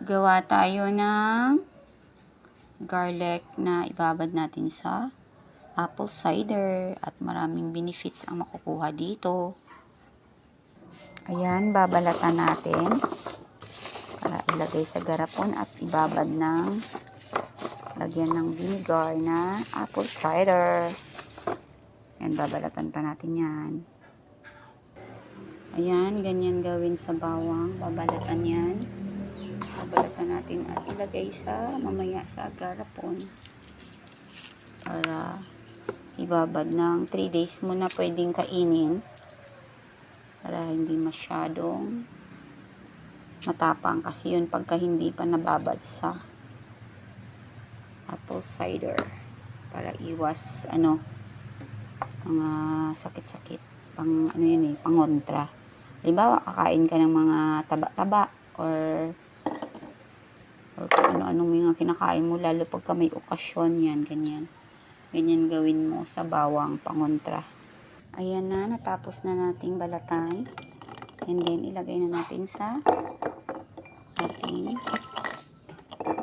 Gawa tayo ng garlic na ibabad natin sa apple cider at maraming benefits ang makukuha dito. Ayan, babalatan natin para ilagay sa garapon at ibabad ng lagyan ng vinegar na apple cider. Ayan, babalatan pa natin yan. Ayan, ganyan gawin sa bawang. Babalatan yan. Babalatan natin at ilagay sa mamaya sa garapon para ibabad ng 3 days mo na pwedeng kainin para hindi masyadong matapang kasi yun pagka hindi pa nababad sa apple cider para iwas mga sakit-sakit pang yun pangontra. Halimbawa kakain ka ng mga taba-taba or kung ano-anong mga kinakain mo, lalo pagka may okasyon yan, ganyan gawin mo sa bawang pangontra. Ayan na, natapos na nating balatan and then ilagay na natin sa ating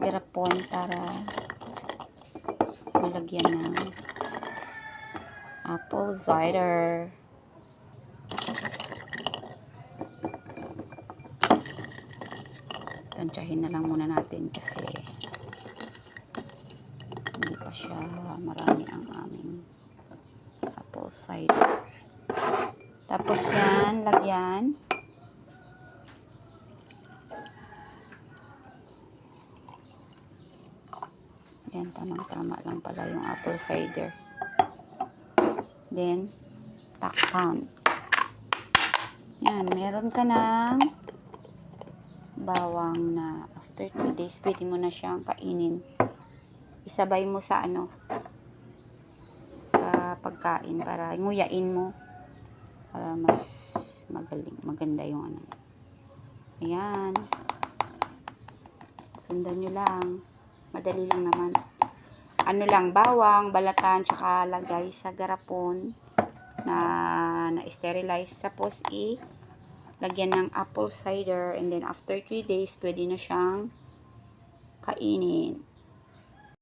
garapon para malagyan ng apple cider. Tansyahin na lang muna natin kasi hindi pa siya marami ang aming apple cider. Tapos yan, lagyan. Yan, tamang-tama lang pala yung apple cider. Then, takpan. Yan, meron ka ng bawang na after 3 days, pwede mo na siyang kainin. Isabay mo sa sa pagkain para nguyain mo para mas maganda yung Ayan. Sundan nyo lang. Madali lang naman. Bawang, balatan, tsaka lagay sa garapon na sterilize. Tapos lagyan ng apple cider and then after 3 days, pwede na siyang kainin.